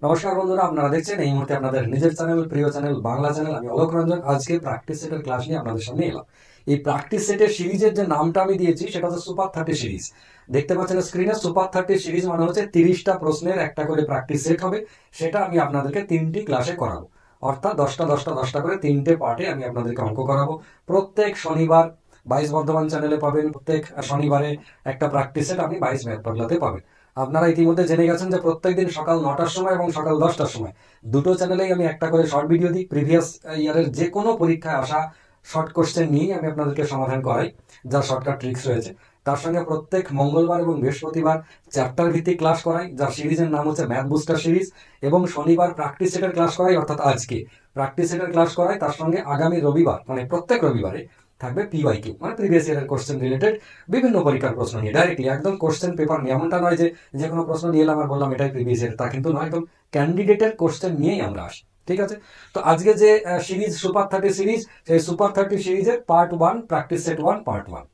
নমস্কার বন্ধুরা, আপনারা দেখছেন এই মুহূর্তে আপনাদের নিজের চ্যানেল, প্রিয় চ্যানেল, বাংলা চ্যানেল। আমি অলোক রঞ্জন। আজকে প্র্যাকটিস সেটের ক্লাস নিয়ে আপনাদের সামনে এলাম। এই প্র্যাকটিস সেটের সিরিজের যে নামটা আমি দিয়েছি সেটা হচ্ছে সুপার 30 সিরিজ। দেখতে পাচ্ছেন স্ক্রিনে, সুপার 30 সিরিজ মানে হচ্ছে 30টা প্রশ্নের একটা করে প্র্যাকটিস সেট হবে। সেটা আমি আপনাদেরকে 3টি ক্লাসে করাবো, অর্থাৎ 10টা করে 3টে পার্টে আমি আপনাদেরকে অঙ্ক করাবো। প্রত্যেক শনিবার 22 বর্ধমান চ্যানেলে পাবেন। প্রত্যেক শনিবারে একটা প্র্যাকটিস সেট আপনি 22 ম্যাথ পাগলাতে পাবেন। আপনারা ইতিমধ্যে জেনে গেছেন যে প্রত্যেকদিন সকাল 9টার সময় এবং সকাল 10টার সময় দুটো চ্যানেলেই আমি একটা করে শর্ট ভিডিও দিই। প্রিভিয়াস ইয়ারের যে কোনো পরীক্ষায় আসা শর্ট কোশ্চেন নিয়েই আমি আপনাদেরকে সমাধান করাই, যার শর্টকাট ট্রিক্স রয়েছে। তার সঙ্গে প্রত্যেক মঙ্গলবার এবং বৃহস্পতিবার চ্যাপ্টার ভিত্তিক ক্লাস করাই, যার সিরিজের নাম হচ্ছে ম্যাথ বুস্টার সিরিজ। এবং শনিবার প্র্যাকটিস সেটের ক্লাস করাই, অর্থাৎ আজকে প্র্যাকটিস সেটের ক্লাস করাই। তার সঙ্গে আগামী রবিবার মানে প্রত্যেক রবিবারে থাকবে পিওয়াইকিউ, মানে প্রিভিয়াস ইয়ারের কোশ্চেন রিলেটেড বিভিন্ন পরীক্ষার প্রশ্ন নিয়ে ডাইরেক্টলি একদম কোশ্চেন পেপার নিয়ে। এমনটা নয় যে কোনো প্রশ্ন নিয়ে এলাম আর বললাম এটাই প্রিভিয়াস ইয়ার, তা কিন্তু নয়। একদম ক্যান্ডিডেটের কোশ্চেন নিয়েই আমরা আসি। ঠিক আছে? তো আজকে যে সিরিজ সুপার 30 সিরিজ, সেই সুপার 30 সিরিজের পার্ট 1, প্র্যাকটিস সেট 1, পার্ট 1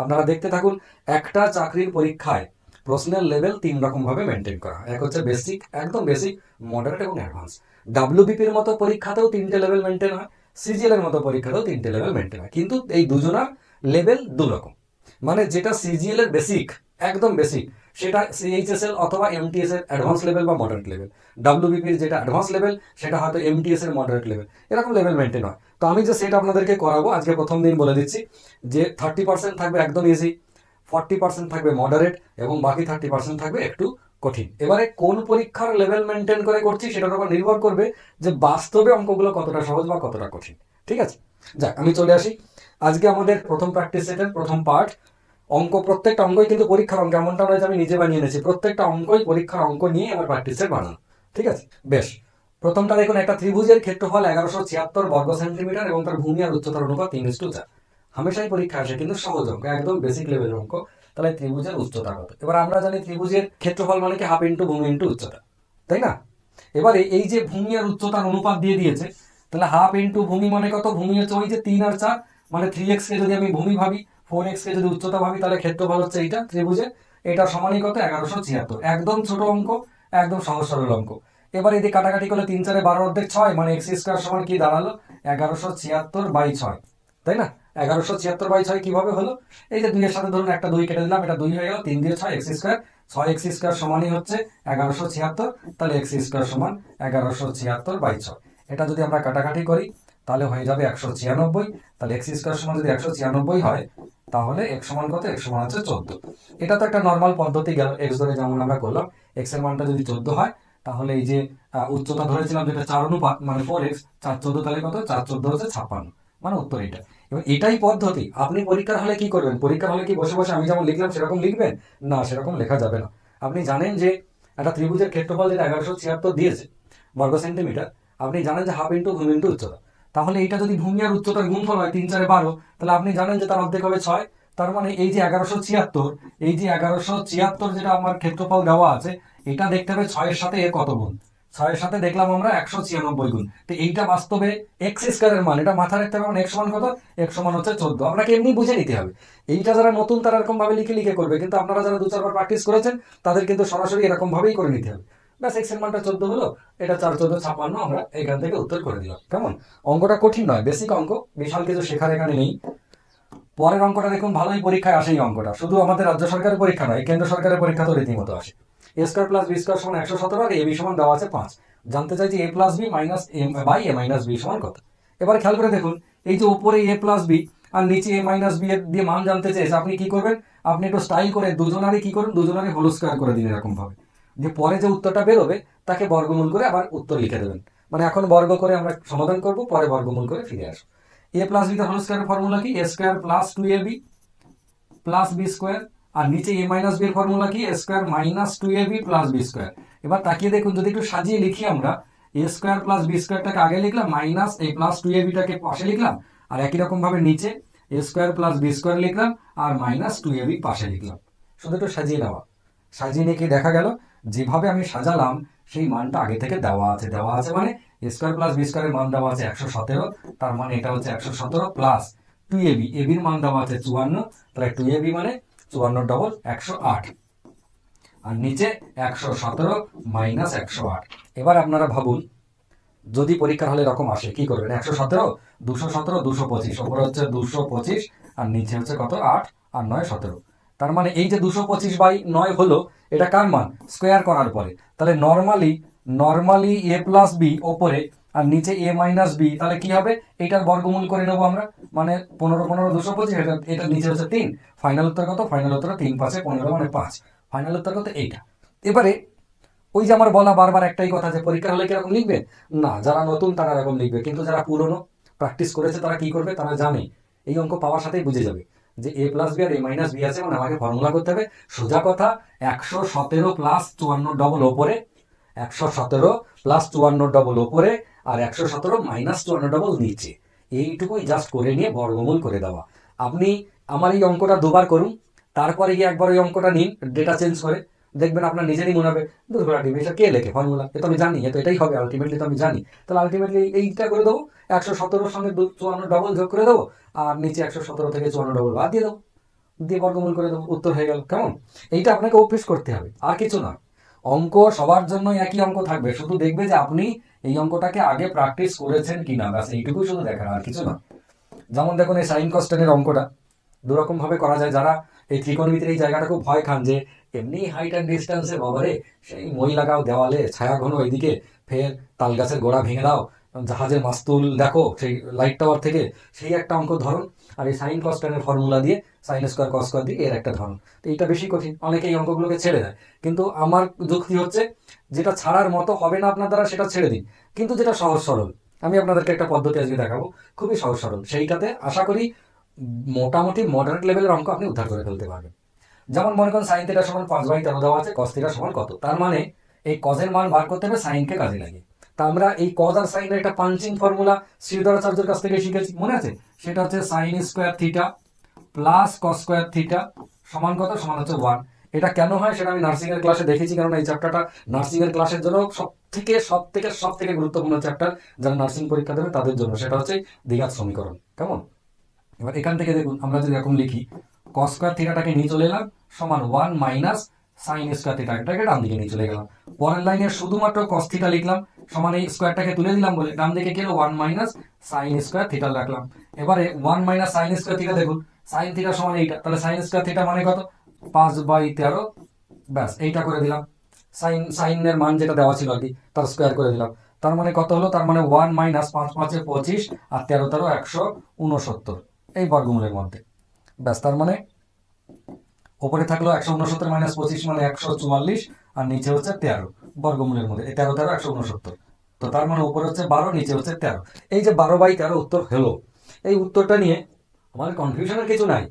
আপনারা দেখতে থাকুন। একটা চাকরির পরীক্ষায় প্রশ্নের লেভেল 3 রকম ভাবে মেনটেন করা হয়। এক হচ্ছে বেসিক, একদম বেসিক, মডারেট এবং অ্যাডভান্স। ডাব্লিউবিপির মতো পরীক্ষাতেও 3টে লেভেল মেনটেন হয়, সিজিএল এর মতো পরীক্ষাতেও 3টে লেভেল মেনটেন হয়, কিন্তু এই দুজনার লেভেল দু রকম। মানে যেটা সিজিএল এর বেসিক, একদম বেসিক, সেটা সিএইচএসএল অথবা এমটিএস এর অ্যাডভান্স লেভেল বা মডারেট লেভেল। ডাব্লিউবিপির যেটা অ্যাডভান্স লেভেল সেটা হয়তো এমটিএস এর মডারেট লেভেল। এরকম লেভেল মেনটেন হয়। তো আমি যে সেট আপনাদেরকে করাবো আজকে প্রথম দিন বলে দিচ্ছি যে 30% থাকবে একদম ইজি, 40% থাকবে মডারেট এবং বাকি 30% থাকবে একটু কঠিন। এবারে কোন পরীক্ষার লেভেল মেনটেন করে করছি সেটার উপর নির্ভর করবে যে বাস্তবে অঙ্কগুলো কতটা সহজ বা কতটা কঠিন। ঠিক আছে? যাক, আমি চলে আসি। আজকে আমাদের প্রথম প্র্যাকটিস সেটের প্রথম পার্ট অঙ্ক। প্রত্যেকটা অঙ্কই কিন্তু পরীক্ষার অঙ্ক, এমনটা নয় যে আমি নিজে বানিয়ে এনেছি। প্রত্যেকটা অঙ্কই পরীক্ষার অঙ্ক নিয়ে আমার প্র্যাকটিস সেট বানানো। ঠিক আছে? বেশ। প্রথমটা দেখুন, একটা ত্রিভুজের ক্ষেত্রফল 1176 বর্গ সেন্টিমিটার এবং তার ভূমি আর উচ্চতার অনুপাত 3:4। হামেশাই পরীক্ষা আসে, কিন্তু সহজ অঙ্ক, একদম বেসিক লেভেলের অঙ্ক। তাহলে ত্রিভুজের উচ্চতা কত? এবার আমরা জানি ত্রিভুজের ক্ষেত্রফল মানে কি হাফ ইন্টু ভূমি ইন্টু উচ্চতা, তাই না? এবারে এই যে ভূমি আর উচ্চতার অনুপাত দিয়ে দিয়েছে, তাহলে হাফ ইন্টু ভূমি মানে কত? ভূমি হচ্ছে ওই যে 3 আর 4, মানে 3x কে যদি আমি ভূমি ভাবি, 4x কে যদি উচ্চতা ভাবি, তাহলে ক্ষেত্রফল হচ্ছে এইটা ত্রিভুজে। এটা সমানই কত? 1176। একদম ছোট অঙ্ক, একদম সহজ সরল অঙ্ক। এবার এদিকে কাটাকাটি করলে 3 4 12 অর্ধেক 6, মানে এক্স স্কোয়ার সমান কি দাঁড়ালো? 1176/6, তাই না? 1176/6 কিভাবে হলো? এই যে 2 এর সাথে ধরুন একটা 2 কেটে দিলাম, এটা 2 হয়ে গেল। 3 দিয়ে 6, এক্স স্কোয়ার। 6x² সমানই হচ্ছে 1176। তাহলে এক্স স্কোয়ার সমান 1176/6। এটা যদি আমরা কাটাকাটি করি তাহলে হয়ে যাবে 196। তাহলে এক্স স্কোয়ার সমান যদি 196 হয়, তাহলে এক্স সমান কত? এক্স সমান হচ্ছে 14। এটা তো একটা নর্মাল পদ্ধতি গেল, এক্স ধরে যেমন আমরা করলাম। এক্স এর মানটা যদি 14 হয়, তাহলে এই যে উচ্চতা ধরেছিলাম যেটা 4 অনুপাত মানে 4x, 4 14 তাহলে কত? 4 14 হচ্ছে 56, মানে উত্তর এটা। এবার এটাই পদ্ধতি। আপনি পরীক্ষার হলে কি করবেন? পরীক্ষার হলে কি বসে বসে আমি যেমন লিখলাম সেরকম লিখবেন? না, সেরকম লেখা যাবে না। আপনি জানেন যে একটা ত্রিভুজের ক্ষেত্রফল যেটা 1176 দিয়েছে বর্গ সেন্টিমিটার, আপনি জানেন যে হাফ ইন্টু ভূমি ইন্টু উচ্চতা। তাহলে এটা যদি ভূমি আর উচ্চতার গুণফল হয় 3 4 12, তাহলে আপনি জানেন যে তার অর্ধেক হবে 6। তার মানে এই যে 1176, এই যে 1176 যেটা আমার ক্ষেত্রফল দেওয়া আছে, এটা দেখতে হবে 6 এর সাথে এর কত গুণ। 6 এর সাথে দেখলাম আমরা 196 গুণ। তো এইটা বাস্তবে এক্স স্কোয়ারের মান, এটা মাথায় রাখতে হবে। এক্স সমান কত? এক্স সমান হচ্ছে 14। আপনাকে এমনি বুঝে নিতে হবে। এইটা যারা নতুন তারা এরকম ভাবে লিখে লিখে করবে, কিন্তু আপনারা যারা 2 4 বার প্র্যাকটিস করেছেন তাদের কিন্তু সরাসরি এরকম ভাবেই করে নিতে হবে। ব্যাস, এক্স এর মানটা 14 হলো, এটা 4 14 56, আমরা এখান থেকে উত্তর করে দিলাম। কেমন? অঙ্কটা কঠিন নয়, বেসিক অঙ্ক, বিশাল কিছু শেখার এখানে নেই। পরের অঙ্কটা দেখুন, ভালোই পরীক্ষায় আসে এই অঙ্কটা। শুধু আমাদের রাজ্য সরকারের পরীক্ষা নয়, কেন্দ্র সরকারের পরীক্ষা তো রীতিমতো আসে। এ স্কোয়ার প্লাস বি স্কোয়ার সমান 117 আর এ বি সমান দেওয়া আছে 5। জানতে চাই যে A plus B minus A by A minus B সমান কত? এবার খেয়াল করে দেখুন, এই যে উপরে এ প্লাস বি আর নিচে এ মাইনাস বি এর দিয়ে মান জানতে চেয়েছে, আপনি কি করবেন? আপনি একটু স্টাইল করে দুজনারই কি করুন, দুজনারই হোল স্কোয়ার করে দিন এরকম ভাবে, যে পরে যে উত্তরটা বেরোবে তাকে বর্গমূল করে আবার উত্তর লিখে দেবেন। মানে এখন বর্গ করে আমরা সমাধান করব, পরে বর্গমূল করে ফিরে আসবো। এ প্লাস বি হোল স্কোয়ারের ফর্মুলা কি? A square plus 2ab plus B square. আর নিচে এ মাইনাস বি এর ফর্মুলা কি? A square minus 2ab plus B square. এবার তাকিয়ে দেখুন, যদি একটু সাজিয়ে লিখি আমরা, এ স্কোয়ার প্লাস বি স্কোয়ারটাকে আগে লিখলাম, মাইনাস এ প্লাস 2abটাকে পাশে লিখলাম, আর একই রকম ভাবে নিচে এ স্কোয়ার প্লাস বি স্কোয়ার লিখলাম আর মাইনাস 2ab পাশে লিখলাম। শুধু একটু সাজিয়ে নেওয়া। সাজিয়ে নিয়ে কি দেখা গেল? যেভাবে আমি সাজালাম সেই মানটা আগে থেকে দেওয়া আছে। দেওয়া আছে মানে এ স্কোয়ার প্লাস বি স্কোয়ারের মান দেওয়া আছে 117, তার মানে এটা হচ্ছে 117 প্লাস 2ab, এবির মান দেওয়া আছে 54, তাহলে 2ab মানে 54 ডবল 108। আর নিচে 117 মাইনাস 108। এবার আপনারা ভাবুন, যদি পরীক্ষার হলে এরকম আসে কি করবেন? 117, 217, 225, ওপরে হচ্ছে 225 আর নিচে হচ্ছে কত? 8 আর 9 17। তার মানে এই যে 225/9 হলো, এটা কার মান? স্কোয়ার করার পরে। তাহলে নর্মালি a প্লাস বি ওপরে আর নিচে a মাইনাস বি, তাহলে কি হবে? এইটার বর্গমূল করে নেবো আমরা, মানে 15 15 225, এটা নিচে হচ্ছে 3। ফাইনাল উত্তর কত? ফাইনাল উত্তর 3 5 15 মানে 5। ফাইনাল উত্তর কত? এইটা। এবারে ওই যে আমার বলা বারবার একটাই কথা, যে পরীক্ষা হলে কিরকম লিখবে? না, যারা নতুন তারা এরকম লিখবে, কিন্তু যারা পুরনো প্র্যাকটিস করেছে তারা কি করবে? তারা জানে এই অঙ্ক পাওয়ার সাথেই বুঝে যাবে যে a প্লাস বি আর a মাইনাস বি আছে, মানে আমাকে ফর্মুলা করতে হবে। সোজা কথা, 117 প্লাস 54 ডবল ওপরে, 117 প্লাস 54 ডবল ওপরে আর 117 মাইনাস 54 ডবল নিচে, এইটুকুই জাস্ট করে নিয়ে বর্গমূল করে দেওয়া। আপনি আমার এই অঙ্কটা দুবার করুন, তারপরে গিয়ে একবার ওই অঙ্কটা নিন ডেটা চেঞ্জ করে, দেখবেন আপনার নিজেরই মনে হবে এটা কে লেখে ফর্মুলা, এ তো আমি জানি, এ তো এটাই হবে আলটিমেটলি, তো আমি জানি। তাহলে আলটিমেটলি এইটা করে দেবো, 117 সঙ্গে 54 ডবল যোগ করে দেবো আর নিচে 117 থেকে 54 ডবল বাদ দিয়ে দেবো, দিয়ে বর্গমূল করে দেবো, উত্তর হয়ে গেল। কেমন? এইটা আপনাকে অভ্যেস করতে হবে, আর কিছু না। অঙ্ক সবার জন্য একই অঙ্ক থাকবে, শুধু দেখবে যে আপনি এই অঙ্কটাকে আগে প্র্যাকটিস করেছেন কিনা, ব্যাস এইটুকুই শুধু দেখার, আর কিছু না। যেমন দেখুন এই সাইন কস টেনের অঙ্কটা দুরকম ভাবে করা যায়। যারা এই ত্রিকোণমিতির এই জায়গাটা খুব ভয় খান যে এমনি হাইট অ্যান্ড ডিস্টেন্সে বাবারে সেই মই লাগাও দেওয়ালে, ছায়া ঘন এইদিকে, ফের তাল গাছের গোড়া ভেঙে দাও, জাহাজের মাস্তুল দেখো সেই লাইট টাওয়ার থেকে, সেই একটা অঙ্ক ধরুন। আর এই সাইন কস টেনের ফর্মুলা দিয়ে সাইন স্কোয়ার কস স্কোয়ার দিয়ে এর একটা ধরুন। তো এইটা বেশি কঠিন, অনেকে এই অঙ্কগুলোকে ছেড়ে দেয়, কিন্তু আমার যুক্তি হচ্ছে যেটা ছাড়ার মতো হবে না আপনার দ্বারা সেটা ছেড়ে দিন, কিন্তু যেটা সহজ সরল, আমি আপনাদেরকে একটা পদ্ধতি আজকে দেখাবো, খুবই সহজ সরল, সেইটাতে আশা করি মোটামুটি মডারেট লেভেলের অঙ্ক আপনি উদ্ধার করে ফেলতে পারবেন। যেমন মনে করেন সাইন থিটা সমান 5/13 দেওয়া আছে, কস থিটা সমান কত, তার মানে এই কজের মান বার করতে হবে সাইনকে কাজে লাগিয়ে। তা আমরা এই কজ আর সাইনের একটা পাঞ্চিং ফর্মুলা শ্রীধরাচার্যের কাছ থেকে শিখেছি, মনে আছে? সেটা হচ্ছে sine square theta plus cos square theta সমান কত? সমান হচ্ছে 1। এটা কেন হয় সেটা আমি নার্সিং এর ক্লাসে দেখেছি, কারণ এই চ্যাপ্টারটা নার্সিং এর ক্লাসের জন্য সব থেকে গুরুত্বপূর্ণ চ্যাপ্টার, যারা নার্সিং পরীক্ষা দেবে তাদের জন্য। সেটা হচ্ছে দ্বিঘাত সমীকরণ। কেমন? এবার এখান থেকে দেখুন, আমরা যদি এরকম লিখি, কস স্কোয়ার থিটাটাকে নিয়ে চলে এলাম, সমান 1 মাইনাস সাইন স্কোয়ার থিটাটাকে ডান দিকে নিয়ে চলে গেলাম। পরের লাইনে শুধুমাত্র কস থিটা লিখলাম, সমান এই স্কোয়ারটাকে তুলে দিলাম বলে ডান দিকে গেল 1 মাইনাস সাইন স্কোয়ার থিটা রাখলাম। এবারে 1 মাইনাস সাইন স্কোয়ার থিটা দেখুন, সাইন থিটা সমান এইটা, তাহলে সাইন স্কোয়ার থিটা মানে কত? 5/13, ব্যাস এইটা করে দিলাম। সাইনের মান যেটা দেওয়া ছিল আর কি, তার স্কোয়ার করে দিলাম। তার মানে কত হলো? তার মানে 1 মাইনাস 5 5 25 আর 13 13 169, এই বর্গমূলের মধ্যে। ব্যাস, তার মানে ওপরে থাকলো 169 মাইনাস 25 মানে 144 আর নিচে হচ্ছে 13 বর্গমূলের মধ্যে, এই 13 13 169। তো তার মানে উপরে হচ্ছে 12, নিচে হচ্ছে 13। এই যে 12/13 উত্তর হলো, এই উত্তরটা নিয়ে আমার কনফিউশনের কিছু নাই,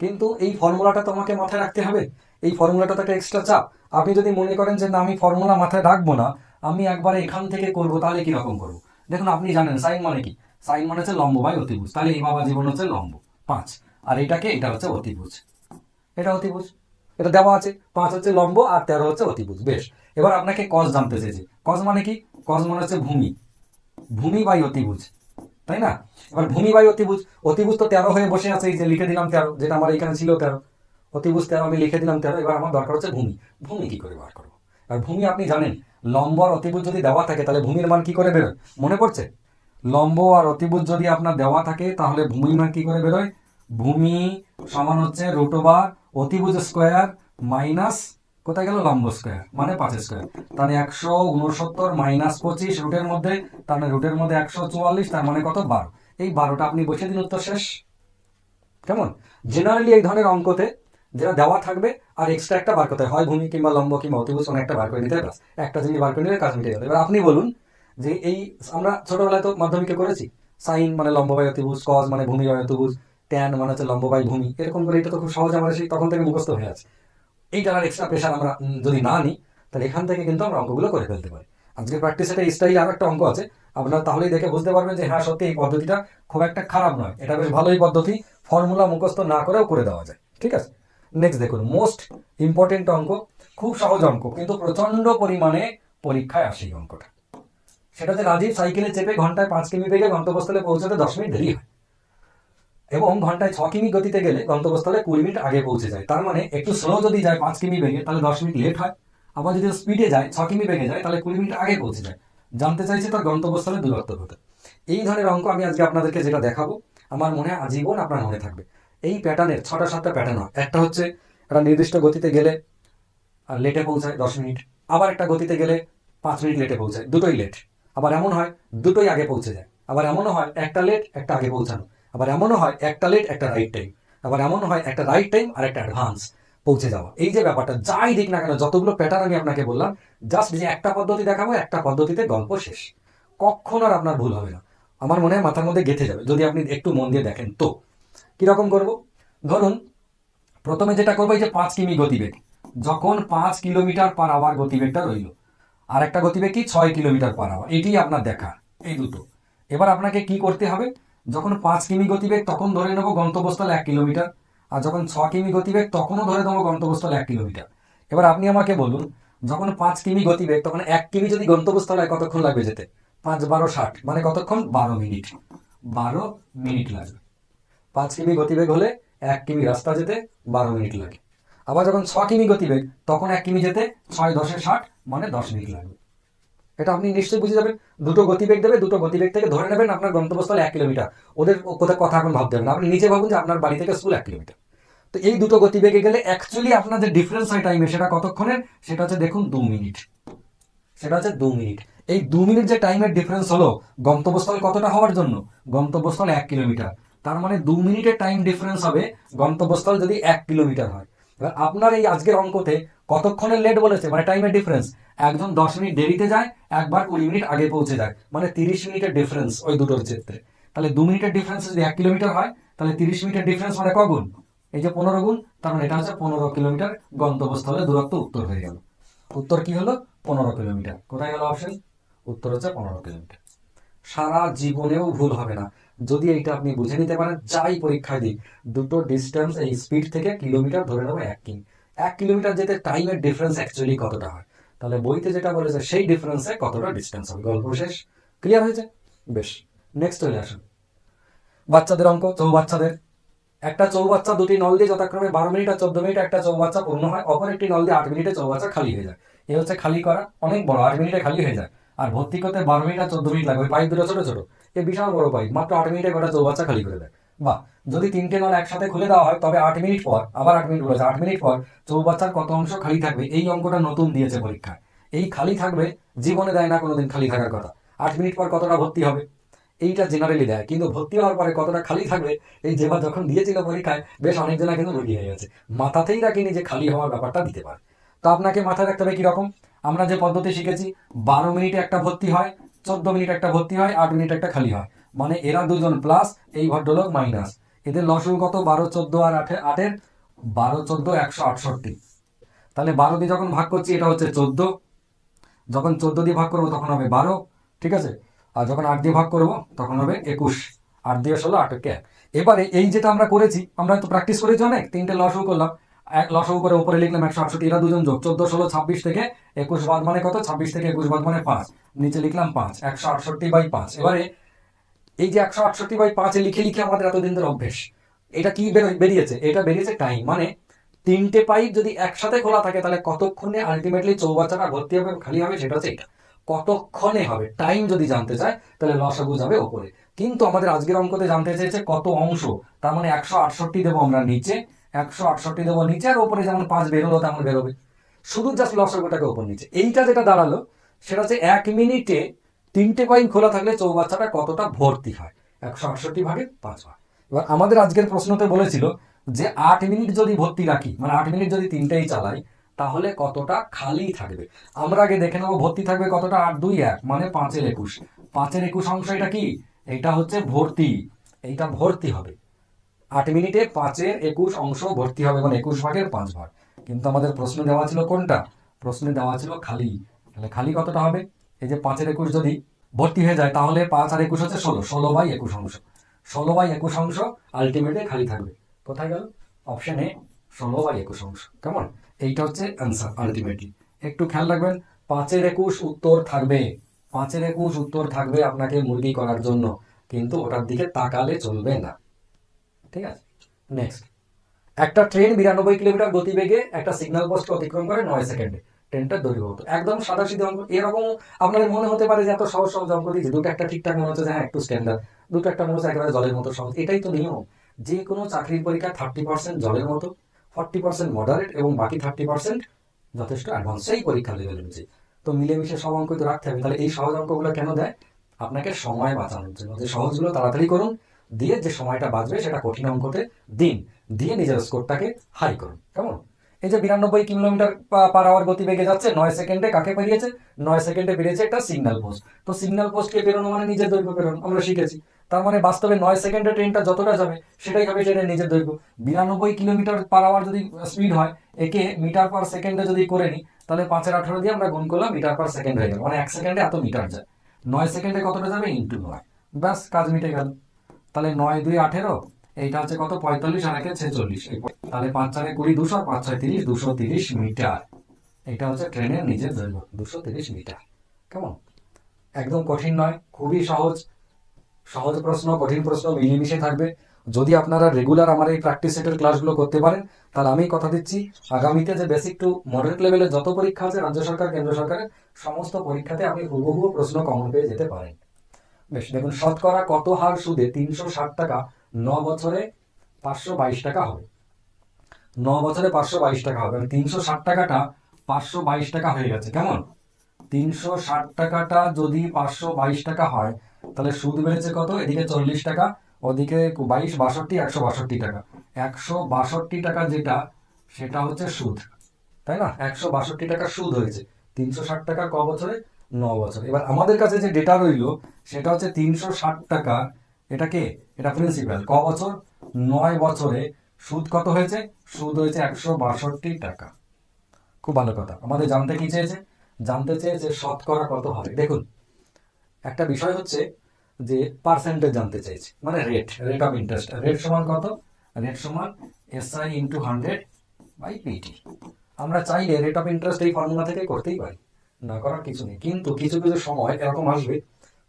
কিন্তু এই ফর্মুলাটা তোমাকে মাথায় রাখতে হবে। এই ফর্মুলাটা তো একটা এক্সট্রা চাপ। আপনি যদি মনে করেন যে না আমি ফর্মুলা মাথায় রাখবো না, আমি একবার এখান থেকে করবো, তাহলে কিরকম করবো? দেখুন, আপনি জানেন সাইন মানে কি? সাইন মানে হচ্ছে লম্ব বাই অতিভুজ, তাহলে এই বাবা জীবন হচ্ছে লম্ব 5, আর এটা হচ্ছে অতিভুজ, এটা অতিভুজ, এটা দেওয়া আছে। 5 হচ্ছে লম্ব আর 13 হচ্ছে অতিভুজ। বেশ, এবার আপনাকে কস জানতে চেয়েছে। কস মানে কি? কস মানে হচ্ছে ভূমি বাই অতিভুজ, তাই না? এবার ভূমি বাই অতিভুজ, অতিভুজ তো 13 হয়ে বসে আছে, এই যে লিখে দিলাম 13, যেটা আমার এখানে ছিল 13, অতিভুজ 13 আমি লিখে দিলাম 13। এবার আমার দরকার হচ্ছে ভূমি কি করে বার করবো? আর ভূমি আপনি জানেন, লম্ব আর অতিভুজ যদি দেওয়া থাকে তাহলে ভূমির মান কি করে বেরোয় মনে পড়ছে? লম্ব আর অতিভুজ যদি আপনার দেওয়া থাকে তাহলে ভূমির মান কি করে বেরোয়? ভূমি সমান হচ্ছে √, অতিভুজ স্কোয়ার মাইনাস কোথায় গেল? লম্ব স্কোয়ার, মানে 5 স্কোয়ার। তাহলে 169 মাইনাস 25 রুটের মধ্যে, তাহলে রুটের মধ্যে 144, তার মানে কত? 12। এই 12টা আপনি বসিয়ে দিন, উত্তর শেষ। কেমন? জেনারেলি এই ধরনের অঙ্কতে যেটা দেওয়া থাকবে আর এক্সট্রা একটা বার করতে হয় ভূমি কিংবা লম্ব কিংবা অতিভুজ, একটা বার করে নিতে হবে, একটা জিনিস বার করে নিলে কাজ মিটে যাবে। এবার আপনি বলুন যে এই আমরা ছোটবেলায় তো মাধ্যমিকে করেছি, সাইন মানে লম্ব বাই অতিভুজ, কজ মানে ভূমি বাই অতিভুজ, ট্যান মানে হচ্ছে লম্ব বাই ভূমি, এরকম করে এটা তো খুব সহজ আমাদের সেই তখন থেকে মুখস্থ হয়ে আছে। এইটার আর এক্সট্রা প্রেশার আমরা যদি না নিই, তাহলে এখান থেকে কিন্তু আমরা অঙ্কগুলো করে ফেলতে পারি। আজকের প্র্যাকটিসে এই স্টাইলে আরো একটা অঙ্ক আছে, আপনারা তাহলেই দেখে বুঝতে পারবেন যে হ্যাঁ সত্যি এই পদ্ধতিটা খুব একটা খারাপ নয়, এটা বেশ ভালোই পদ্ধতি, ফর্মুলা মুখস্থ না করেও করে দেওয়া যায়। ঠিক আছে, নেক্সট দেখুন, মোস্ট ইম্পর্টেন্ট অঙ্ক, খুব সহজ অঙ্ক, কিন্তু প্রচন্ড পরিমাণে পরীক্ষায় আসে এই অঙ্কটা। সেটা হচ্ছে রাজীব সাইকেলে চেপে ঘন্টায় 5 কিমি বেগে গন্তব্যস্থলে পৌঁছাতে 10 মিনিট দেরি হয়। এবং ঘন্টায় 6 কিমি গতিতে গেলে গন্তব্যস্থলে 20 মিনিট আগে পৌঁছে যায়। তার মানে একটু স্লো যদি যায় 5 কিমি বেগে, তাহলে 10 মিনিট লেট হয়। আবার যদি স্পিডে যায় 6 কিমি বেগে যায়, তাহলে 20 মিনিট আগে পৌঁছে যায়। জানতে চাইছে তার গন্তব্যস্থলে দূরত্ব কত। এই ধরনের অঙ্ক আমি আজকে আপনাদেরকে যেটা দেখাবো, আমার মনে হয় আজীবন আপনার মনে থাকবে। এই প্যাটার্নের 6টা 7টা প্যাটার্ন হয়। একটা হচ্ছে একটা নির্দিষ্ট গতিতে গেলে আর লেটে পৌঁছায় 10 মিনিট, আবার একটা গতিতে গেলে 5 মিনিট লেটে পৌঁছায়, দুটোই লেট। আবার এমন হয় দুটোই আগে পৌঁছে যায়। আবার এমনও হয় একটা লেট একটা আগে পৌঁছানো। আবার এমনও হয় একটা লেট একটা রাইট টাইম। আবার এমন হয় একটা রাইট টাইম আর একটা অ্যাডভান্স পৌঁছে যাওয়া। এই যে ব্যাপারটা যাই দিক না কেন, যতগুলো প্যাটার্ন আমি আপনাকে বললাম, জাস্ট যে একটা পদ্ধতি দেখাবো, একটা পদ্ধতিতে গল্প শেষ। কখনো আর আপনার ভুল হবে না। আমার মনে হয় মাথার মধ্যে গেঁথে যাবে যদি আপনি একটু মন দিয়ে দেখেন। তো কিরকম করব? ধরুন প্রথমে যেটা করবো, এই যে 5 কিমি গতিবেগ, যখন 5 কিলোমিটার/আওয়ার গতিবেগটা রইল, আর একটা গতিবেগ কি 6 কিলোমিটার/আওয়ার, এটি আপনার দেখা, এই দুটো। এবার আপনাকে কি করতে হবে? যখন 5 কিমি গতিবেগ তখন ধরে নেবো গন্তব্যস্থল 1 কিলোমিটার, আর যখন 6 কিমি গতিবেগ তখনও ধরে নেবো গন্তব্যস্থল 1 কিলোমিটার। এবার আপনি আমাকে বলুন, যখন 5 কিমি গতিবেগ তখন 1 কিমি যদি গন্তব্যস্থল হয় কতক্ষণ লাগবে যেতে? 5 × 12 = 60, মানে কতক্ষণ? 12 মিনিট। 12 মিনিট লাগবে। 5 কিমি গতিবেগ হলে 1 কিমি রাস্তা যেতে 12 মিনিট লাগে। আবার যখন 6 কিমি গতিবেগ তখন 1 কিমি যেতে 6×10 = 60, মানে 10 মিনিট লাগবে। এটা আপনি নিশ্চয়ই বুঝে যাবেন। দুটো গতিবেগ দেবে, দুটো গতিবেগ থেকে ধরে নেবেন আপনার গন্তব্যস্থল 1 কিলোমিটার। ওদের কোথায় কথা এখন ভাবতে হবে না, আপনি নিজে ভাবুন যে আপনার বাড়ি থেকে স্কুল 1 কিলোমিটার। তো এই দুটো গতিবেগে গেলে অ্যাকচুয়ালি আপনার যে ডিফারেন্স হয় টাইমে, সেটা কতক্ষণের? সেটা হচ্ছে দেখুন 2 মিনিট। সেটা হচ্ছে 2 মিনিট। এই 2 মিনিট যে টাইমের ডিফারেন্স হলো গন্তব্যস্থল কতটা হওয়ার জন্য? গন্তব্যস্থল 1 কিলোমিটার। তার মানে 2 মিনিটের টাইম ডিফারেন্স হবে গন্তব্যস্থল যদি 1 কিলোমিটার হয়। এবার আপনার এই আজকের অঙ্কতে কতক্ষণের লেট বলেছে, মানে টাইমের ডিফারেন্স। একজন 10 মিনিট দেরিতে যায়, একবার 20 মিনিট আগে পৌঁছে যায়, মানে 30 মিনিটের ডিফারেন্স ওই দুটোর ক্ষেত্রে। তাহলে 2 মিনিটের ডিফারেন্স যদি 1 কিলোমিটার হয়, তাহলে 30 মিনিটের ডিফারেন্স মানে কগুণ? এই যে 15 গুণ, তার মানে এটা হচ্ছে 15 কিলোমিটার গন্তব্যস্থলের দূরত্ব। উত্তর হয়ে গেল। উত্তর কি হলো? 15 কিলোমিটার। কোথায় গেল অপশন? উত্তর হচ্ছে 15 কিলোমিটার। সারা জীবনেও ভুল হবে না যদি এইটা আপনি বুঝে নিতে পারেন। যাই পরীক্ষায় দিই, দুটো ডিস্টেন্স, এই স্পিড থেকে কিলোমিটার ধরে নেবো 1 কিমি। 1 কিলোমিটার যেতে টাইমের ডিফারেন্স অ্যাকচুয়ালি কতটা হয়, তাহলে বইতে যেটা বলেছে সেই ডিফারেন্সে কতটা ডিস্টেন্স হবে। গল্প শেষ। ক্লিয়ার হয়েছে? বেশ, নেক্সট চলে আসুন। বাচ্চাদের অঙ্ক, চৌবাচ্চাদের। একটা চৌবাচ্চা দুটি নল দিয়ে যথাক্রমে 12 মিনিট আর 14 মিনিট একটা চৌবাচ্চা পূর্ণ হয়, অপর একটি নল দিয়ে 8 মিনিটে চৌবাচ্চা খালি হয়ে যায়। এ হচ্ছে খালি করা, অনেক বড়, 8 মিনিটে খালি হয়ে যায়। আর ভর্তি করতে 12 মিনিট আর 14 মিনিট লাগবে। পাইপ দুটো ছোট ছোট, এ বিশাল বড় পাইপ, মাত্র 8 মিনিটে গোটা চৌবাচ্চা খালি করে দেয়। বাহ! যদি তিনটে নল একসাথে খুলে দেওয়া হয়, তবে 8 মিনিট পর, আবার 8 মিনিট বলেছে, 8 মিনিট পর চৌবাচ্চার কত অংশ খালি থাকবে? এই অঙ্কটা নতুন দিয়েছে পরীক্ষায়। এই খালি থাকবে জীবনে দেয় না কোনোদিন খালি থাকার কথা। 8 মিনিট পর কতটা ভর্তি হবে এইটা জেনারেলি দেয়, কিন্তু ভর্তি হওয়ার পরে কতটা খালি থাকবে এই যেবার যখন দিয়েছিল পরীক্ষায়, বেশ অনেকজনা কিন্তু রেডি হয়ে গেছে, মাথাতেই রাখিনি যে খালি হওয়ার ব্যাপারটা দিতে পারে। তো আপনাকে মাথায় রাখতে হবে কিরকম। আমরা যে পদ্ধতি শিখেছি, 12 মিনিটে একটা ভর্তি হয়, 14 মিনিট একটা ভর্তি হয়, 8 মিনিট একটা খালি হয়, মানে এরা দুজন প্লাস, এই ভদ্রলোক মাইনাস। এদের লসগু কত? 12, 14 আর 8-এর 12, 14, 168। তাহলে 12 দিয়ে যখন ভাগ করছি এটা হচ্ছে 14, যখন 14 দিয়ে ভাগ করবো তখন হবে 12, ঠিক আছে। আর যখন 8 দিয়ে ভাগ করবো তখন হবে 21। 8 দিয়ে 16, 8 কে 1। এবারে এই যেটা আমরা করেছি, আমরা তো প্র্যাকটিস করেছি অনেক, তিনটে লসগু করলাম, লসগু করে উপরে লিখলাম 168, এরা দুজন যোগ, 14, 16, 26 থেকে 21 বাদ মানে কত? 26 থেকে 21 বাদ মানে 5, নিচে লিখলাম 5, 168/5। এবারে এই যে 168/5 লিখে লিখে আমাদের এতদিন ধরে অভ্যেস, এটা কি বেরিয়েছে? এটা বেরিয়েছে টাইম। মানে তিনটে পাইপ যদি একসাথে খোলা থাকে, তাহলে কতক্ষণে আলটিমেটলি চৌবাচ্চাটা ভর্তি হবে, খালি হবে, সেটা হচ্ছে এটা। কতক্ষণে হবে টাইম যদি জানতে চায়, তাহলে লসাগু যাবে ওপরে। কিন্তু আমাদের আজকের অঙ্কতে জানতে চেয়েছে কত অংশ, তার মানে 168 দেবো আমরা নিচে, 168 দেবো নিচে, আর ওপরে যেমন 5 বেরোলো তেমন বেরোবে। শুধু জাস্ট লসাগুটাকে ওপর নিচে। এইটা যেটা দাঁড়ালো, সেটা হচ্ছে 1 মিনিটে তিনটে পাইপ খোলা থাকলে চৌবাচ্চাটা কতটা ভর্তি হয়, 168/5 হয়। এবার আমাদের আজকের প্রশ্নতে বলেছিল যে 8 মিনিট যদি ভর্তি রাখি, মানে 8 মিনিট যদি তিনটেই চালাই, তাহলে কতটা খালি থাকবে। আমরা আগে দেখে নেবো ভর্তি থাকবে কতটা। 8, 2, 1, মানে 5-এর 21। 5-এর 21 অংশ এটা কি? এটা হচ্ছে ভর্তি, এইটা ভর্তি হবে। 8 মিনিটে 5-এর 21 অংশ ভর্তি হবে, মানে 21/5 কিন্তু আমাদের প্রশ্ন দেওয়া ছিল কোনটা? প্রশ্নে দেওয়া ছিল খালি। তাহলে খালি কতটা হবে? এই যে 5-এর 21 যদি ভর্তি হয়ে যায়, তাহলে 5 আর 21 হচ্ছে 16, 16/21 অংশ। 16/21 অংশ আলটিমেটলি খালি থাকবে। কোথায় গেল? অপশন এ, 16/21 অংশ। কেমন? এইটা হচ্ছে অ্যান্সার আলটিমেটলি। একটু খেয়াল রাখবেন, 5-এর 21 উত্তর থাকবে, 5-এর 21 উত্তর থাকবে আপনাকে মুরগি করার জন্য, কিন্তু ওটার দিকে তাকালে চলবে না। ঠিক আছে। নেক্সট, একটা ট্রেন 92 কিলোমিটার গতিবেগে একটা সিগন্যাল পোস্ট অতিক্রম করে 9 সেকেন্ডে, ট্রেনটার দৈর্ঘ্য কত? একদম সাদাসিধে অঙ্ক। এরকম আপনাদের মনে হতে পারে যে এত সহজ সহজ অঙ্ক দিয়েছে, দুটো একটা ঠিকঠাক মনে হচ্ছে যে হ্যাঁ একটু স্ট্যান্ডার্ড, দুটো একটা মনে হচ্ছে একেবারে জলের মতো সহজ। এটাই তো নিয়ম, যে কোনো চাকরির পরীক্ষা 30% জলের মতো, 40% মডারেট এবং বাকি 30% যথেষ্ট অ্যাডভান্স, সেই পরীক্ষা লেভেল অনুযায়ী। তো মিলেমিশে সব অঙ্ক তো রাখতে হবে। তাহলে এই সহজ অঙ্কগুলো কেন দেয়? আপনাকে সময় বাঁচানোর জন্য, যে সহজগুলো তাড়াতাড়ি করুন, দিয়ে যে সময়টা বাঁচবে সেটা কঠিন অঙ্কতে দিন, দিয়ে নিজের স্কোরটাকে হাই করুন। কেমন? এই যে 92 কিলোমিটার পার আওয়ার গতিবেগে যাচ্ছে 9 সেকেন্ডে, কাকে পেরিয়েছে? 9 সেকেন্ডে পেরিয়েছে একটা সিগন্যাল পোস্ট। তো সিগন্যাল পোস্টকে পেরোনো মানে নিজের দৈর্ঘ্য পেরোনো, আমরা শিখেছি। তার মানে বাস্তবে 9 সেকেন্ডে ট্রেনটা যতটা যাবে সেটাই হবে ট্রেনের নিজের দৈর্ঘ্য। 92 কিলোমিটার পার আওয়ার যদি স্পিড হয়, একে মিটার পার সেকেন্ডে যদি করে নিই, তাহলে 5-18 দিয়ে আমরা গুণ করলাম, মিটার পার সেকেন্ড হয়ে গেল, মানে 1 সেকেন্ডে এত মিটার যায়। 9 সেকেন্ডে কতটা যাবে? ইন্টু 9, ব্যাস কাজ মিটে গেল। তাহলে 9-2-18, এইটা হচ্ছে কত? 45, আর 1-46, তাহলে 5-4-20, 200, 5-6-30, 230 মিটার। এটা হচ্ছে ট্রেনের নিজের দৈর্ঘ্য, 230 মিটার। কেমন? একদম কঠিন নয়, খুবই সহজ। সহজ প্রশ্ন, কঠিন প্রশ্ন মিলেমিশে থাকবে। যদি আপনারা রেগুলার আমার এই প্র্যাকটিস সেটের ক্লাসগুলো করতে পারেন, তাহলে আমি কথা দিচ্ছি আগামীতে যে বেসিক টু মডারেট লেভেলের যত পরীক্ষা আছে রাজ্য সরকার কেন্দ্র সরকারের, সমস্ত পরীক্ষাতে আপনি হুবহু প্রশ্ন কমন পেয়ে যেতে পারেন। বেশ, দেখুন, শতকরা কত হার সুদে 360 টাকা 9 বছরে 522 টাকা হবে? 9 বছরে 522 টাকা হবে, 360 টাকাটা 522 টাকা হয়ে গেছে। কেমন? 360 টাকাটা যদি 522 টাকা হয়, তাহলে সুদ বেড়েছে কত? এদিকে 40 টাকা, ওদিকে 22, 62, 162 টাকা। 162 টাকা যেটা, সেটা হচ্ছে সুদ, তাই না? 162 টাকা সুদ হয়েছে 360 টাকা ক বছরে? 9 বছর। এবার আমাদের কাছে যে ডেটা রইল সেটা হচ্ছে 360 টাকা, এটাকে, এটা প্রিন্সিপাল, ক বছর? 9 বছরে। সুদ কত হয়েছে? সুদ হয়েছে 162 টাকা। খুব ভালো কথা। আমাদের জানতে কি চেয়েছে? জানতে চেয়েছে শতকরা কত হবে। দেখুন, একটা বিষয় হচ্ছে যে পার্সেন্টেজ জানতে চাইছে, মানে রেট অফ ইন্টারেস্ট। রেট সমান কত? রেট সমান SI ইন্টু 100/PT। আমরা চাইলে রেট অফ ইন্টারেস্ট এই ফর্মুলা থেকে করতেই পারি, না করার কিছু নেই। কিন্তু কিছু কিছু সময় এরকম আসবে,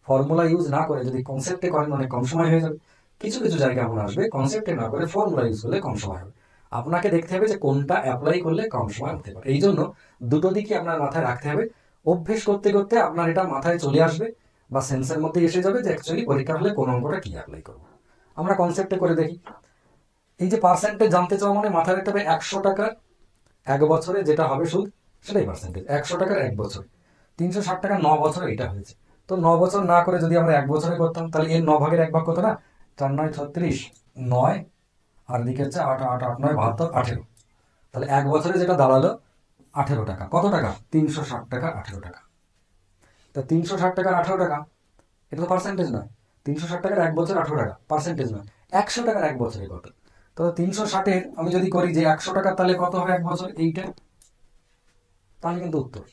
ফর্মুলা ইউজ না করে যদি কনসেপ্টে করেন অনেক কম সময় হয়ে যাবে। কিছু কিছু জায়গায় এমন আসবে কনসেপ্টে না করে ফর্মুলা ইউজ করলে কম সময় হবে। আপনাকে দেখতে হবে যে কোনটা অ্যাপ্লাই করলে কম সময় হতে পারে। এই জন্য দুটো দিকই আপনার মাথায় রাখতে হবে। অভ্যেস করতে করতে আপনার এটা মাথায় চলে আসবে বা সেন্সের মধ্যে এসে যাবে যে অ্যাকচুয়ালি পরীক্ষা হলে কোন অঙ্কটা কি অ্যাপ্লাই করবো। আমরা কনসেপ্টে করে দেখি। এই যে পার্সেন্টেজ জানতে চাওয়া মানে মাথায় রাখতে হবে 100 টাকার 1 বছরে যেটা হবে সুদ, সেটাই পার্সেন্টেজ। 100 টাকার 1 বছর, 360 টাকা 9 বছরে এটা হয়েছে। তো 9 বছর না করে যদি আমরা 1 বছরে করতাম, তাহলে এর 9 ভাগের 1 ভাগ কত? না 4-9 36, 9, আর দিকে হচ্ছে 8, 8, 8, 9, 72, 18। তাহলে 1 বছরে যেটা দাঁড়ালো 18 টাকা। কত টাকা? 360 টাকা 18 টাকা। তা 360 টাকার 18 টাকা, এটা তো পার্সেন্টেজ নয়। 360 টাকার 1 বছর 18 টাকা, পার্সেন্টেজ নয়। 100 টাকার 1 বছরে কত? তো 360-এর আমি যদি করি যে 100 টাকা, তাহলে কত হবে 1 বছর? এইটা। তাহলে কিন্তু উত্তর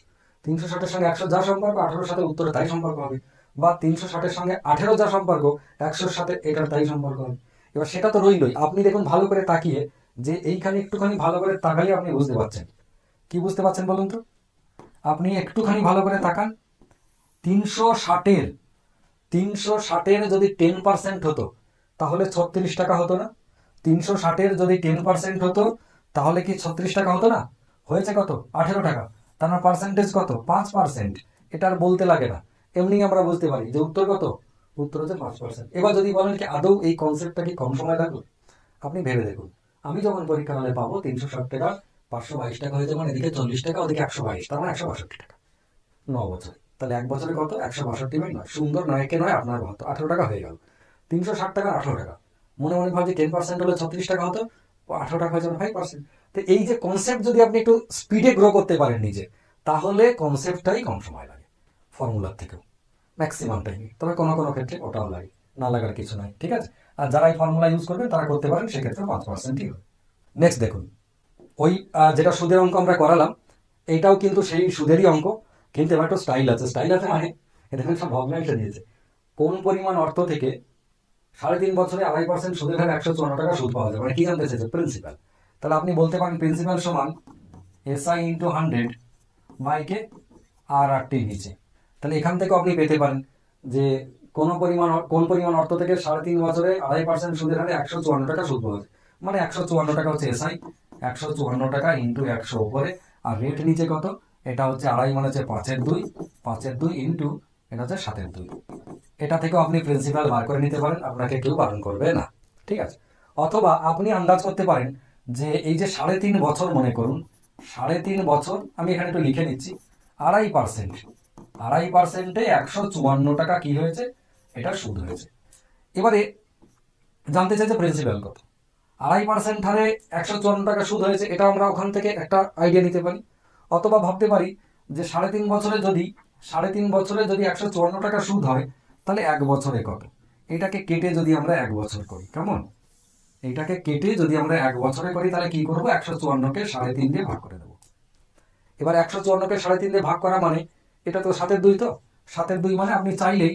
360-এর সঙ্গে 100 যা সম্পর্ক, 18-র সাথে উত্তরে তাই সম্পর্ক হবে। বা 360-এর সঙ্গে 18 যা সম্পর্ক, 100-র সাথে এটার তাই সম্পর্ক হবে। এবার সেটা তো রইলই। আপনি দেখুন ভালো করে তাকিয়ে, যে এইখানে একটুখানি ভালো করে তাকালে আপনি বুঝতে পারছেন। কি বুঝতে পারছেন বলুন তো? আপনি একটুখানি ভালো করে তাকান। 360-এর 360-এর যদি 10% হতো, তাহলে 36 টাকা হতো না? 360-এর যদি 10% হতো, তাহলে কি 36 টাকা হতো না? হয়েছে কত? 18 টাকা। তার মানে পার্সেন্টেজ কত? 5%। এটা আর বলতে লাগে না, এমনি আমরা বুঝতে পারি যে উত্তর কত? উত্তর হচ্ছে 5%। এবার যদি বলেন কি আদৌ এই কনসেপ্টটা কি কম সময় লাগবে, আপনি ভেবে দেখুন। আমি যখন পরীক্ষা হলে পাবো 360 টাকা 522 টাকা হয়েছে, মানে এদিকে 40 টাকা, ওদিকে 122, তার মানে 162 টাকা 9 বছরে। তাহলে 1 বছরে কত? 162/9। সুন্দর, 9 কে 9 আপনার হতো, 18 টাকা হয়ে গেল। 360 টাকা 18 টাকা। মনে মনে ভাবছি 10% হলে 36 টাকা হতো, 18 টাকা হয়ে যাবে 5%। তো এই যে কনসেপ্ট যদি আপনি একটু স্পিডে গ্রো করতে পারেন নিজে, তাহলে কনসেপ্টটাই কম সময় লাগে ফর্মুলার থেকেও, ম্যাক্সিমাম টাইমে। তবে কোনো কোনো ক্ষেত্রে ওটাও লাগে, না লাগার কিছু নাই, ঠিক আছে? আর যারা এই ফর্মুলা ইউজ করবেন তারা করতে পারেন, সেক্ষেত্রে 5%ই হবে। নেক্সট দেখুন, ওই যেটা সুদের অঙ্ক আমরা করালাম, এইটাও কিন্তু সেই সুদেরই অঙ্ক, কিন্তু এবার একটু স্টাইল আছে। স্টাইল আছে মানে এটা সব ভগ্নাংশ দিয়েছে। কোন পরিমাণ অর্থ থেকে 3.5 বছরে 2.5% সুদের হারে 154 টাকা সুদ পাওয়া যায়, মানে কি জানতে চাইছে? প্রিন্সিপাল। তাহলে আপনি বলতে পারেন প্রিন্সিপাল সমান SI ইন্টু 100/কে আর টি নিচে। তাহলে এখান থেকে আপনি পেতে পারেন যে কোন পরিমাণ অর্থ থেকে 3.5 বছরে 2.5% সুদের হারে 154 টাকা সুদ পাওয়া যায়, মানে 154 টাকা হচ্ছে এসআই, 154 টাকা ইন্টু 100 উপরে, আর রেট নিচে কত, এটা হচ্ছে 2.5 মানে হচ্ছে 5/2 ইন্টু এটা হচ্ছে 7/2। এটা থেকেও আপনি প্রিন্সিপাল বার করে নিতে পারেন, আপনাকে কেউ বারণ করবে না, ঠিক আছে। অথবা আপনি আন্দাজ করতে পারেন যে এই যে 3.5 বছর, মনে করুন 3.5 বছর, আমি এখানে একটু লিখে নিচ্ছি, 2.5%, 154 টাকা কি হয়েছে, এটা সুদ হয়েছে। এবারে জানতে চাই যে প্রিন্সিপাল কত। 2.5% হারে 154 টাকা সুদ হয়েছে, এটা আমরা ওখান থেকে একটা আইডিয়া নিতে পারি। অথবা ভাবতে পারি যে 3.5 বছরে যদি 154 টাকা সুদ হয়, তাহলে 1 বছরে কত। এটাকে কেটে যদি আমরা 1 বছর করি, কেমন, এইটাকে কেটে যদি আমরা 1 বছরে করি, তাহলে কি করবো, 154-কে 3.5 দিয়ে ভাগ করে দেবো। এবার 154-কে 3.5 দিয়ে ভাগ করা মানে, এটা তো 7/2, তো 7/2 মানে আপনি চাইলেই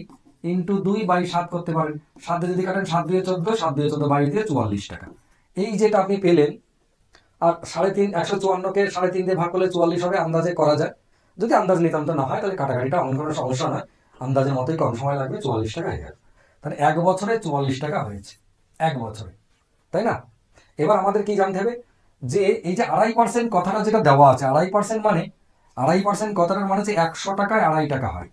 ইন্টু 2/7 করতে পারেন। 7 দিয়ে যদি কাটেন 7×2 = 14, 7×2 = 14, 22 দিয়ে 44 টাকা। এই যেটা আপনি পেলেন, আর 3.5, 154-কে 3.5 দিয়ে ভাগ করলে 44 হবে, আন্দাজে করা যায়। যদি আন্দাজ নিতান্ত না হয়, তাহলে কাটাকাটিটা অন্য কোনো সমস্যা নয়, আন্দাজের মতোই কম সময় লাগবে, 44 টাকা হয়ে গেল। তাহলে 1 বছরে 44 টাকা হয়েছে, 1 বছরে, তাই না? এবার আমাদের কি জানতে হবে যে এই যে 2.5% কথাটা যেটা দেওয়া আছে, 2.5% মানে, 2.5% কথাটার মানে হচ্ছে 100 টাকায় 2.5 টাকা হয়,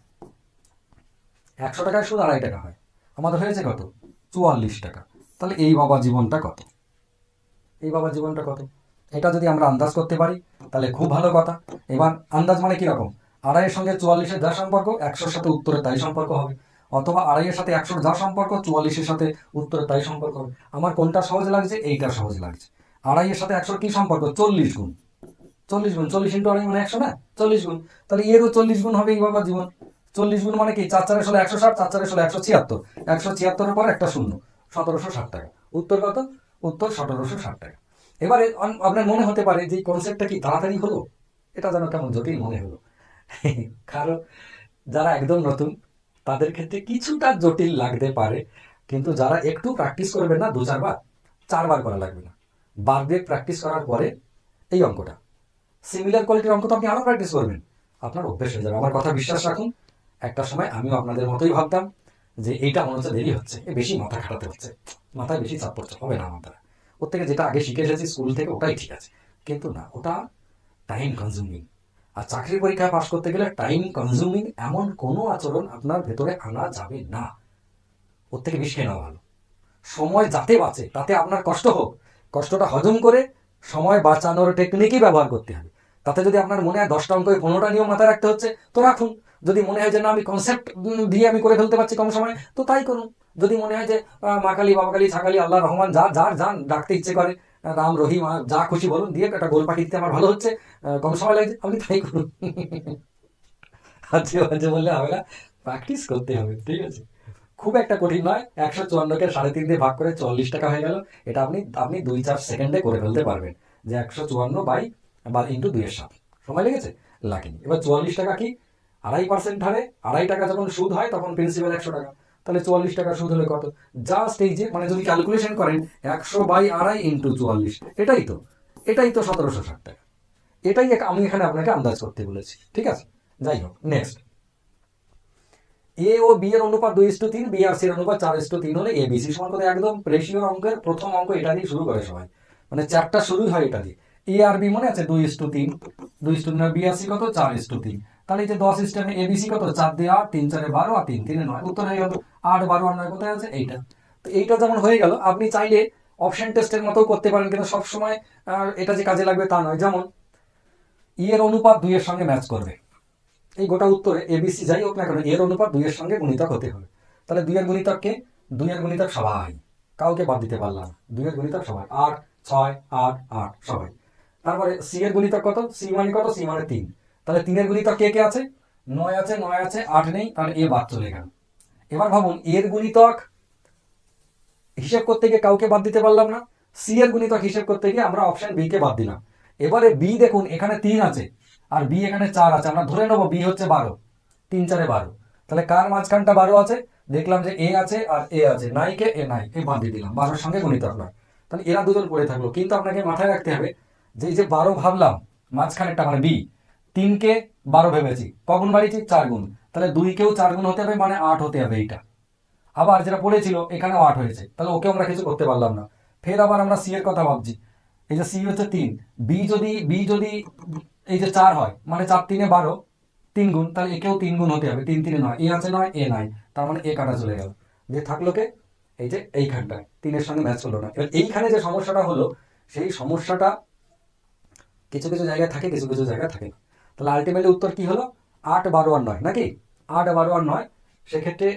100 টাকায় সুদ 2.5 টাকা হয়, আমাদের হয়েছে কত, 44 টাকা। তাহলে এই বাবা জীবনটা কত, এটা যদি আমরা আন্দাজ করতে পারি তাহলে খুব ভালো কথা। এবার আন্দাজ মানে কিরকম, 2.5-এর সঙ্গে 44-এর যা সম্পর্ক, 100-র সাথে উত্তরের তাই সম্পর্ক হবে, অথবা 2.5-এর সাথে 100-র যা সম্পর্ক, 44-এর সাথে উত্তরের তাই সম্পর্ক হবে। আমার কোনটা সহজ লাগছে, এইটা সহজ লাগছে। 2.5-এর সাথে 100-র কি সম্পর্ক, 40 গুণ, 40 গুণ, 40 × 2.5 মানে 100 না, 40 গুণ। তাহলে এরও 40 গুণ হবে এই বাবা জীবন। 40 গুণ মানে কি, 4×4 = 160, 4×4 = 176, 176-এর পর একটা শূন্য, 1760 টাকা। উত্তর কত, উত্তর 1760 টাকা। এবারে আপনার মনে হতে পারে যে কনসেপ্টটা কি তাড়াতাড়ি হলো, এটা যেন কেমন জটিল মনে হলো। কারণ যারা একদম নতুন, তাদের ক্ষেত্রে কিছুটা জটিল লাগতে পারে, কিন্তু যারা একটু প্র্যাকটিস করবেন না, 2-4 বার, 4 বার করা লাগবে না, বার দিয়ে প্র্যাকটিস করার পরে এই অঙ্কটা, সিমিলার কোয়ালিটির অঙ্ক তো আপনি আরো প্র্যাকটিস করবেন, আপনার অভ্যেস হয়ে যাবে। আমার কথা বিশ্বাস রাখুন, একটা সময় আমিও আপনাদের মতোই ভাবতাম যে এইটা মনে হচ্ছে দেরি হচ্ছে, বেশি মাথা খাটাতে হচ্ছে, মাথায় বেশি চাপ পড়ছে, হবে না আমার দ্বারা, ওর থেকে যেটা আগে শিখে এসেছি স্কুল থেকে ওটাই ঠিক আছে। কিন্তু না, ওটা টাইম কনজিউমিং, আর চাকরির পরীক্ষায় পাশ করতে গেলে টাইম কনজিউমিং এমন কোনো আচরণ আপনার ভেতরে আনা যাবে না, ওর থেকে বেশি নেওয়া ভালো। সময় যাতে বাঁচে, তাতে আপনার কষ্ট হোক, কষ্টটা হজম করে সময় বাঁচানোর টেকনিকই ব্যবহার করতে হবে। তাতে যদি আপনার মনে হয় 10টা অঙ্কে 15টা নিয়ম মাথায় রাখতে হচ্ছে, তো রাখুন। যদি মনে হয় যে না, আমি কনসেপ্ট দিয়ে আমি করে ফেলতে পারছি কম সময়ে, তো তাই করুন। যদি মনে হয় যে মা কালী, বাবা কালী, ছাকালী, আল্লাহ রহমান, যার ডাকতে ইচ্ছে করে, রাম রহিম, যা খুশি বলুন, দিয়ে একটা গোল পাখি দিতে আমার ভালো হচ্ছে, কম সময় লাগছে, আপনি তাই করুন। আজকে মাঝে বললে হবে না, প্র্যাকটিস করতে হবে, ঠিক আছে? খুব একটা কঠিন নয়, 154-কে 3.5 দিয়ে ভাগ করে 44 টাকা হয়ে গেল। এটা আপনি 2-4 সেকেন্ডে করে ফেলতে পারবেন, যে 154 ইন্টু 2-এর 7, সময় লেগেছে, লাগেনি। এবার 44 টাকা কি, 2.5% হারে 2.5 টাকা যখন সুদ হয়, তখন প্রিন্সিপাল 100 টাকা, তাহলে 44 টাকা সুদ হলে কত, জাস্ট এই যে, মানে যদি ক্যালকুলেশন করেন 100/2.5 ইন্টু 44, এটাই তো 1760 টাকা। এটাই আমি এখানে আপনাকে আন্দাজ করতে বলেছি, ঠিক আছে? যাই হোক, নেক্সট, এ ও বি এর অনুপাত 2:3, বি আর সি এর অনুপাত 4:3 হলে এ বি সি সমান কত। একদম রেশিওর অঙ্কের প্রথম অঙ্ক এটা দিয়ে শুরু করে সবাই, মানে চ্যাপ্টার শুরুই হয় এটা দিয়ে। এ আর বি মনে আছে 2:3, 2:3, বি আর সি কত 4:3। তাহলে এই যে 10 সিস্টেমে এ বি সি কত, 4 দিয়ে 8, 3 4 12, আর 3 3 9, উত্তর হয়ে গেল 8, 12 আর 9 কোথায় আছে, এইটা। তো এইটা যেমন হয়ে গেল, আপনি চাইলে অপশন টেস্টের মতো করতে পারেন, কিন্তু সবসময় এটা যে কাজে লাগবে তা নয়। যেমন ই এর অনুপাত 2-এর সঙ্গে ম্যাচ করবে, এই গোটা উত্তরে এবিসি যাই হোক না কেন, এর অনুপাত 2-এর সঙ্গে গুণিতক হতে হবে। তাহলে 2-এর গুণিতককে, 2-এর গুণিতক সবাই, কাউকে বাদ দিতে পারলাম, 2-এর গুণিতক সবাই 8, 6, 8, 8 সবাই। তারপরে সি এর গুণিতক কত, সি মানে কত, সি মানে 3, তাহলে 3-এর গুণিতক কে কে আছে, 9 আছে, 9 আছে, 8 নেই, তাহলে এ বাদ চলে গেল। এবার ভাবুন, এর গুণিতক হিসেব করতে গিয়ে কাউকে বাদ দিতে পারলাম না, সি এর গুণিতক হিসেব করতে গিয়ে আমরা অপশন বি কে বাদ দিলাম। এবারে বি দেখুন, এখানে 3 আছে আর বি এখানে 4 আছে, আমরা ধরে নেবো বি হচ্ছে 12, 3 4 12, তাহলে কার মাঝখানটা 12 আছে, দেখলাম যে এ আছে আর এ আছে, নাই কে, এ নাই, এ বাদ দিয়ে দিলাম, 12-এর সঙ্গে গুণিতক নয়, তাহলে এরা দুজন পড়ে থাকলো। কিন্তু আপনাকে মাথায় রাখতে হবে যে এই যে 12 ভাবলাম মাঝখানেরটা মানে বি, 3-কে 12 ভেবেছি, কগুণ বাড়িয়েছি, 4 গুণ, তাহলে 2-কেও 4 গুণ হতে হবে, মানে 8 হতে হবে এইটা, আবার যেটা পড়েছিল এখানেও 8 হয়েছে, তাহলে ওকে আমরা কিছু করতে পারলাম না। ফের আবার আমরা সি এর কথা ভাবছি, এই যে সি হচ্ছে 3, বি যদি এই যে 4 হয়, মানে 4 3 12, 3 গুণ, তাহলে একেও 3 গুণ হতে হবে, 3 3 9, এ আছে 9, এ নাই, তার মানে এ কাটা চলে গেল। যে থাকলো কে, এই যে এইখানটায় 3 সঙ্গে ম্যাচ হলো না। এবার এইখানে যে সমস্যাটা হলো, সেই সমস্যাটা কিছু কিছু জায়গায় থাকে, কিছু কিছু জায়গায় থাকে না। তাহলে আলটিমেটলি উত্তর কি হলো, 8 12 আর 9 নাকি, 8 12 আর 9। সেক্ষেত্রে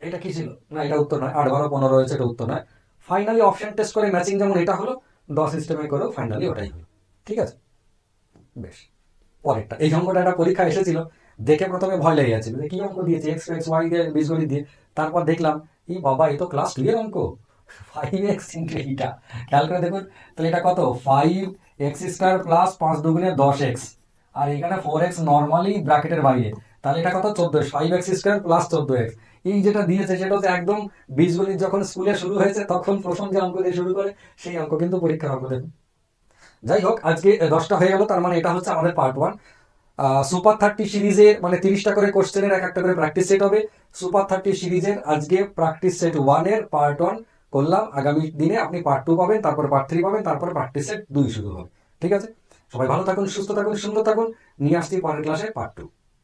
এটা কি ছিল, না এটা উত্তর নয়, 8 12 15 রয়েছে, এটা উত্তর নয়। ফাইনালি অপশন টেস্ট করে ম্যাচিং যেমন এটা হলো, ডট সিস্টেমে করেও ফাইনালি ওটাই হলো। ঠিক আছে, বেশ। পরেরটা, এই অঙ্কটা একটা পরীক্ষা এসেছিল, দেখে প্রথমে ভয় লেগে গেছিল যে কি অঙ্ক দিয়েছে, এক্স এক্স ওয়াই দিয়ে বীজগণিত দিয়ে। তারপর দেখলাম, এই বাবা, এই তো ক্লাস 2 এর অঙ্ক, 5x ইন্টু এইটা, খেয়াল করে দেখুন। তাহলে এটা কত, 5x² প্লাস 5 দুগুণে 10x, আর এখানে 4x নর্মালি ব্র্যাকেটের বাইরে, তাহলে এটা কত, 14, 5x² প্লাস 14x। এই যেটা দিয়েছে সেটা হচ্ছে একদম বীজগণিত যখন স্কুলে শুরু হয়েছে তখন প্রথম যে অঙ্ক দিয়ে শুরু করে সেই অঙ্ক, কিন্তু পরীক্ষার অঙ্ক দেখুন। যাই হোক, আজকে 10টা হয়ে গেল, তার মানে এটা হচ্ছে আমাদের পার্ট 1। সুপার 30 সিরিজের মানে 30টা করে কোশ্চেনের এক একটা করে প্র্যাকটিস সেট হবে। সুপার 30 সিরিজের আজকে প্র্যাকটিস সেট 1 এর পার্ট 1 করলাম। আগামী দিনে আপনি পার্ট 2 পাবেন, তারপর পার্ট 3 পাবেন, তারপর প্র্যাকটিস সেট 2 শুরু হবে। ঠিক আছে, সবাই ভালো থাকুন, সুস্থ থাকুন, সুন্দর থাকুন। নিয়ে আসছি পরের ক্লাসে পার্ট 2।